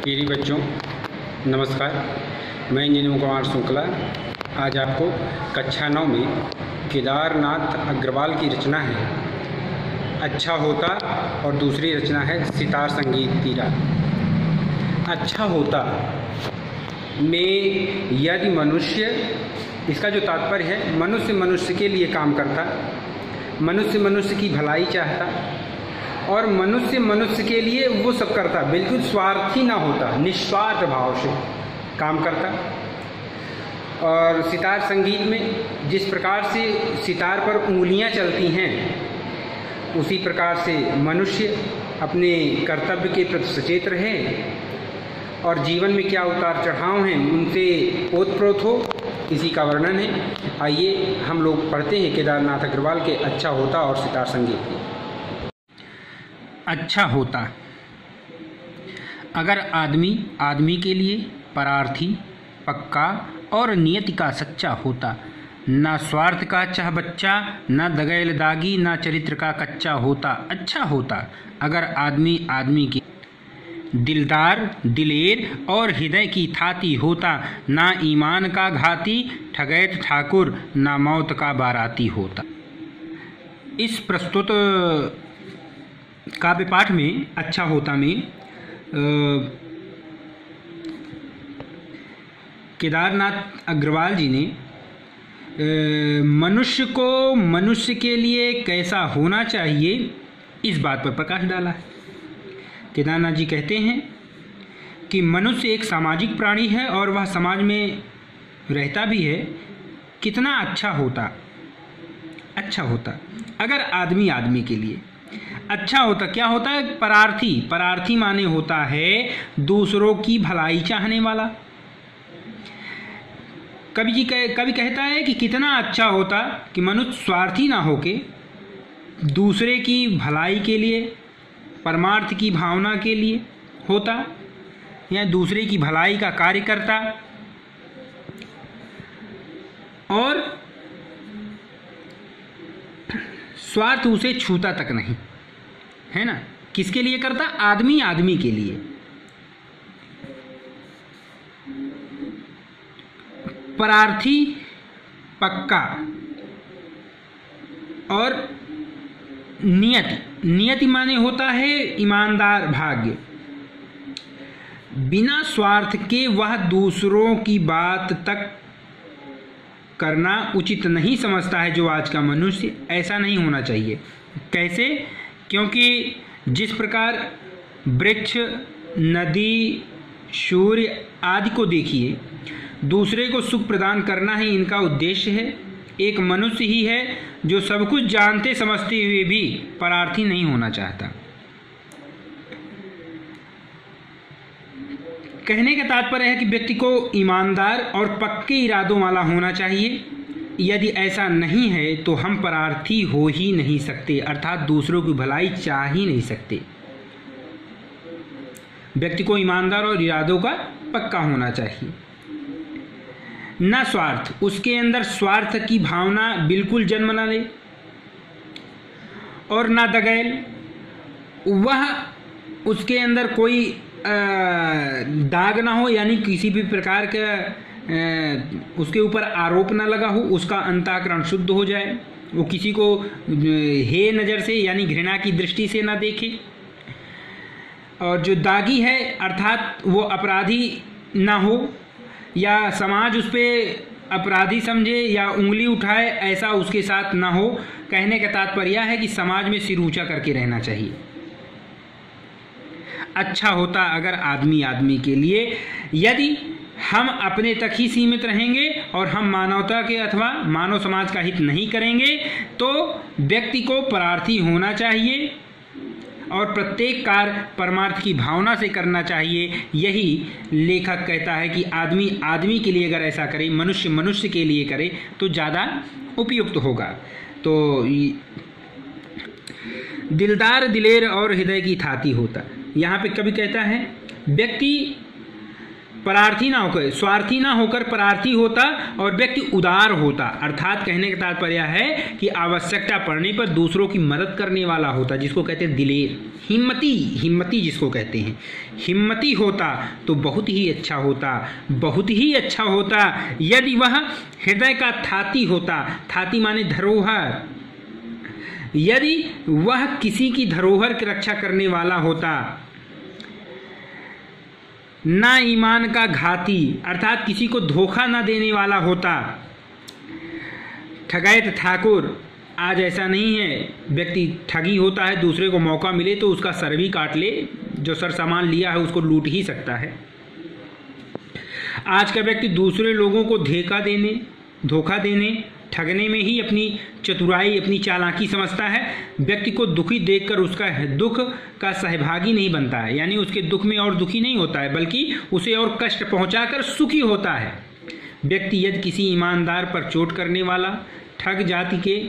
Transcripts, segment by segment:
प्रिय बच्चों नमस्कार। मैं इंजीनियर कुमार शुक्ला आज आपको कक्षा 9 में केदारनाथ अग्रवाल की रचना है अच्छा होता और दूसरी रचना है सितार संगीत की रात। अच्छा होता में यदि मनुष्य, इसका जो तात्पर्य है मनुष्य मनुष्य के लिए काम करता, मनुष्य मनुष्य की भलाई चाहता और मनुष्य मनुष्य के लिए वो सब करता, बिल्कुल स्वार्थी ना होता, निस्वार्थ भाव से काम करता। और सितार संगीत में जिस प्रकार से सितार पर उंगलियां चलती हैं उसी प्रकार से मनुष्य अपने कर्तव्य के प्रति सचेत रहे और जीवन में क्या उतार चढ़ाव हैं उनसे ओतप्रोत हो, इसी का वर्णन है। आइए हम लोग पढ़ते हैं केदारनाथ अग्रवाल के अच्छा होता और सितार संगीत की। अच्छा होता। अगर आदमी आदमी के लिए परार्थी, पक्का और नियति का सच्चा होता, ना स्वार्थ का चाह बच्चा, ना दगैल दागी, ना चरित्र का कच्चा होता। अच्छा होता अगर आदमी आदमी की दिलदार, दिलेर और हृदय की थाती होता, ना ईमान का घाती, ठगैत ठाकुर, ना मौत का बाराती होता। इस प्रस्तुत काव्य पाठ में अच्छा होता में केदारनाथ अग्रवाल जी ने मनुष्य को मनुष्य के लिए कैसा होना चाहिए इस बात पर प्रकाश डाला है। केदारनाथ जी कहते हैं कि मनुष्य एक सामाजिक प्राणी है और वह समाज में रहता भी है। कितना अच्छा होता अगर आदमी आदमी के लिए अच्छा होता। क्या होता है? परार्थी। परार्थी माने होता है दूसरों की भलाई चाहने वाला। कवि कहता है कि कितना अच्छा होता कि मनुष्य स्वार्थी ना होके दूसरे की भलाई के लिए, परमार्थ की भावना के लिए होता या दूसरे की भलाई का कार्य करता और स्वार्थ उसे छूता तक नहीं, है ना। किसके लिए करता? आदमी आदमी के लिए। परार्थी, पक्का और नियति माने होता है ईमानदार, भाग्य। बिना स्वार्थ के वह दूसरों की बात तक करना उचित नहीं समझता है जो आज का मनुष्य। ऐसा नहीं होना चाहिए। कैसे? क्योंकि जिस प्रकार वृक्ष, नदी, सूर्य आदि को देखिए, दूसरे को सुख प्रदान करना ही इनका उद्देश्य है। एक मनुष्य ही है जो सब कुछ जानते समझते हुए भी परार्थी नहीं होना चाहता। कहने का तात्पर्य है कि व्यक्ति को ईमानदार और पक्के इरादों वाला होना चाहिए। यदि ऐसा नहीं है तो हम परार्थी हो ही नहीं सकते, अर्थात दूसरों की भलाई चाह ही नहीं सकते। व्यक्ति को ईमानदार और इरादों का पक्का होना चाहिए। न स्वार्थ, उसके अंदर स्वार्थ की भावना बिल्कुल जन्म न ले। और न दगैल, वह उसके अंदर कोई दाग ना हो, यानी किसी भी प्रकार का उसके ऊपर आरोप ना लगा हो, उसका अंतःकरण शुद्ध हो जाए, वो किसी को हे नज़र से यानी घृणा की दृष्टि से ना देखे। और जो दागी है अर्थात वो अपराधी ना हो या समाज उस पर अपराधी समझे या उंगली उठाए, ऐसा उसके साथ ना हो। कहने का तात्पर्य है कि समाज में सिर ऊंचा करके रहना चाहिए। अच्छा होता अगर आदमी आदमी के लिए। यदि हम अपने तक ही सीमित रहेंगे और हम मानवता के अथवा मानव समाज का हित नहीं करेंगे तो व्यक्ति को परार्थी होना चाहिए और प्रत्येक कार्य परमार्थ की भावना से करना चाहिए। यही लेखक कहता है कि आदमी आदमी के लिए अगर ऐसा करे, मनुष्य मनुष्य के लिए करे तो ज़्यादा उपयुक्त होगा। तो दिलदार, दिलेर और हृदय की थाती होता। यहाँ पे कवि कहता है व्यक्ति परार्थी ना होकर, स्वार्थी ना होकर परार्थी होता और व्यक्ति उदार होता। अर्थात कहने का तात्पर्य है कि आवश्यकता पड़ने पर दूसरों की मदद करने वाला होता, जिसको कहते हैं दिलेर। हिम्मती जिसको कहते हैं, हिम्मती होता तो बहुत ही अच्छा होता, बहुत ही अच्छा होता। यदि वह हृदय का थाती होता, थाती माने धरोहर, यदि वह किसी की धरोहर की रक्षा करने वाला होता। ना ईमान का घाती, अर्थात किसी को धोखा ना देने वाला होता। ठगैत ठाकुर, आज ऐसा नहीं है, व्यक्ति ठगी होता है, दूसरे को मौका मिले तो उसका सर भी काट ले, जो सर सामान लिया है उसको लूट ही सकता है। आज का व्यक्ति दूसरे लोगों को धोखा देने, ठगने में ही अपनी चतुराई, अपनी चालाकी समझता है। व्यक्ति को दुखी देखकर उसका दुख का सहभागी नहीं बनता है, यानी उसके दुख में और दुखी नहीं होता है, बल्कि उसे और कष्ट पहुंचाकर सुखी होता है। व्यक्ति यदि किसी ईमानदार पर चोट करने वाला, ठग जाति के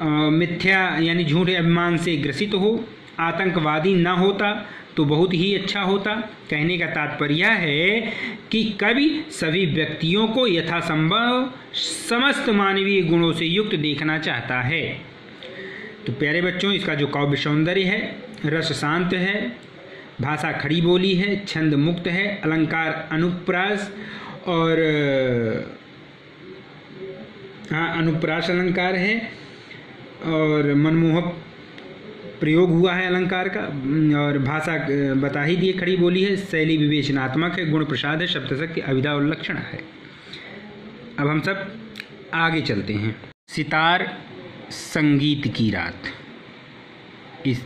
मिथ्या यानी झूठे अभिमान से ग्रसित हो, आतंकवादी न होता तो बहुत ही अच्छा होता। कहने का तात्पर्य है कि कवि सभी व्यक्तियों को यथासंभव समस्त मानवीय गुणों से युक्त देखना चाहता है। तो प्यारे बच्चों, इसका जो काव्य सौंदर्य है, रस शांत है, भाषा खड़ी बोली है, छंद मुक्त है, अलंकार अनुप्रास और अनुप्रास अलंकार है और मनमोहक प्रयोग हुआ है अलंकार का, और भाषा बता ही दिए खड़ी बोली है, शैली विवेचनात्मक है, गुण प्रसाद है, शब्द शक्ति अभिधा और लक्षण है। अब हम सब आगे चलते हैं। सितार संगीत की रात। इस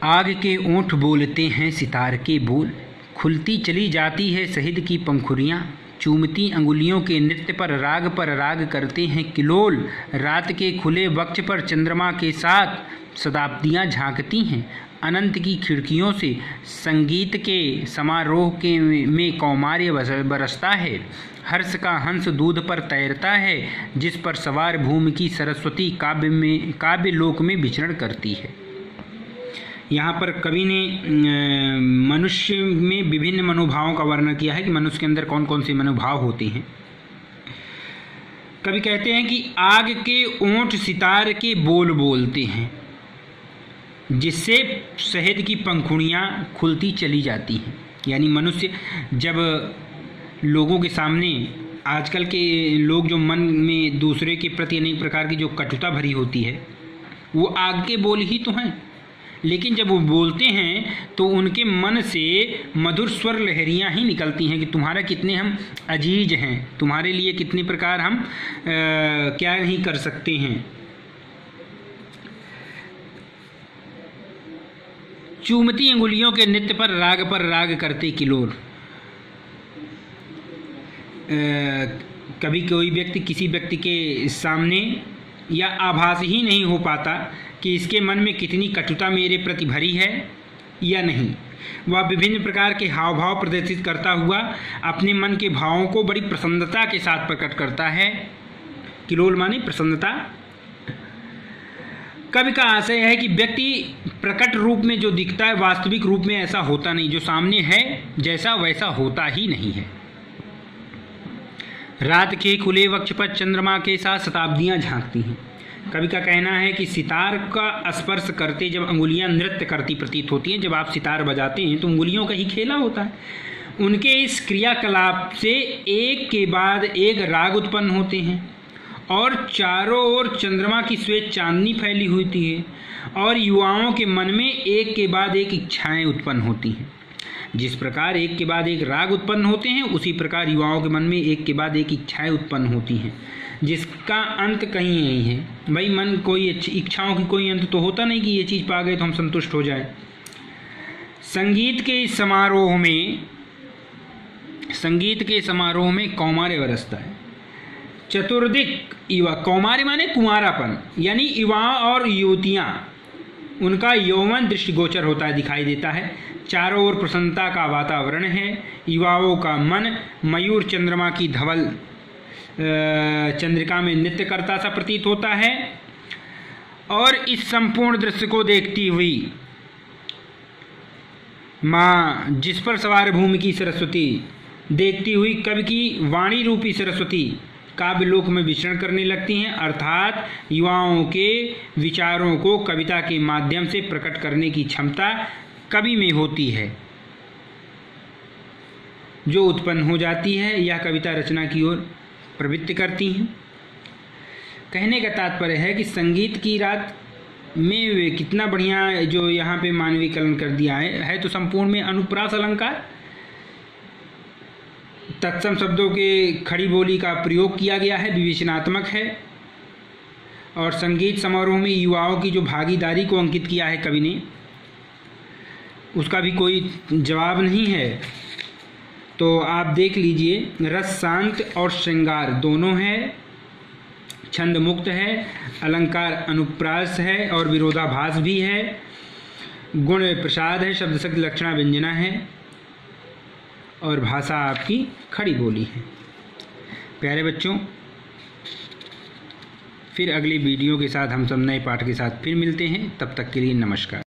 आग के ओंठ बोलते हैं सितार के बोल, खुलती चली जाती है शहद की पंखुरियाँ, चूमती अंगुलियों के नृत्य पर राग करते हैं किलोल, रात के खुले वक्ष पर चंद्रमा के साथ शताब्दियाँ झांकती हैं, अनंत की खिड़कियों से संगीत के समारोह के में कौमार्य बरसता है, हर्ष का हंस दूध पर तैरता है, जिस पर सवार भूमि की सरस्वती काव्य लोक में विचरण करती है। यहाँ पर कवि ने मनुष्य में विभिन्न मनोभावों का वर्णन किया है कि मनुष्य के अंदर कौन कौन से मनोभाव होते हैं। कवि कहते हैं कि आग के ओंठ सितार के बोल बोलते हैं, जिससे शहद की पंखुड़ियाँ खुलती चली जाती हैं। यानी मनुष्य जब लोगों के सामने, आजकल के लोग जो मन में दूसरे के प्रति अनेक प्रकार की जो कटुता भरी होती है, वो आग के बोल ही तो हैं, लेकिन जब वो बोलते हैं तो उनके मन से मधुर स्वर लहरियाँ ही निकलती हैं कि तुम्हारा कितने हम अजीज हैं, तुम्हारे लिए कितने प्रकार हम क्या नहीं कर सकते हैं। चूमती अंगुलियों के नृत्य पर राग करते किलोर। कभी कोई व्यक्ति किसी व्यक्ति के सामने या आभास ही नहीं हो पाता कि इसके मन में कितनी कटुता मेरे प्रति भरी है या नहीं। वह विभिन्न प्रकार के हाव भाव प्रदर्शित करता हुआ अपने मन के भावों को बड़ी प्रसन्नता के साथ प्रकट करता है। किलोल माने प्रसन्नता। कवि का आशय है कि व्यक्ति प्रकट रूप में जो दिखता है वास्तविक रूप में ऐसा होता नहीं, जो सामने है जैसा वैसा होता ही नहीं है। रात के खुले वक्ष पर चंद्रमा के साथ शताब्दियां झांकती हैं। कवि का कहना है कि सितार का स्पर्श करते जब अंगुलियां नृत्य करती प्रतीत होती हैं। जब आप सितार बजाते हैं तो अंगुलियों का ही खेला होता है। उनके इस क्रियाकलाप से एक के बाद एक राग उत्पन्न होते हैं और चारों ओर चंद्रमा की श्वेत चांदनी फैली होती है और युवाओं के मन में एक के बाद एक इच्छाएं उत्पन्न होती हैं। जिस प्रकार एक के बाद एक राग उत्पन्न होते हैं, उसी प्रकार युवाओं के मन में एक के बाद एक इच्छाएं उत्पन्न होती हैं, जिसका अंत कहीं नहीं है। भाई मन कोई इच्छाओं की कोई अंत तो होता नहीं कि ये चीज़ पा गए तो हम संतुष्ट हो जाए। संगीत के समारोह में कौमार्य बरसता है। चतुर्दिक युवा, कौमार्य माने कुंवारापन, यानी युवा और युवतियाँ, उनका यौवन दृष्टिगोचर होता है, दिखाई देता है। चारों ओर प्रसन्नता का वातावरण है। युवाओं का मन मयूर चंद्रमा की धवल चंद्रिका में नृत्य करता सा प्रतीत होता है। और इस संपूर्ण दृश्य को देखती हुई माँ जिस पर सवार भूमि की सरस्वती, देखती हुई कवि की वाणी रूपी सरस्वती काव्य लोक में विचरण करने लगती हैं, अर्थात युवाओं के विचारों को कविता के माध्यम से प्रकट करने की क्षमता कवि में होती है, जो उत्पन्न हो जाती है। यह कविता रचना की ओर प्रवृत्त करती हैं। कहने का तात्पर्य है कि संगीत की रात में वे कितना बढ़िया जो यहाँ पे मानवीकरण कर दिया है तो संपूर्ण में अनुप्रास अलंकार, तत्सम शब्दों के खड़ी बोली का प्रयोग किया गया है, विवेचनात्मक है। और संगीत समारोह में युवाओं की जो भागीदारी को अंकित किया है कवि ने, उसका भी कोई जवाब नहीं है। तो आप देख लीजिए, रस शांत और श्रृंगार दोनों है, छंद मुक्त है, अलंकार अनुप्रास है और विरोधाभास भी है, गुण प्रसाद है, शब्द शक्ति लक्षणा व्यंजना है और भाषा आपकी खड़ी बोली है। प्यारे बच्चों, फिर अगली वीडियो के साथ हम सब नए पाठ के साथ फिर मिलते हैं। तब तक के लिए नमस्कार।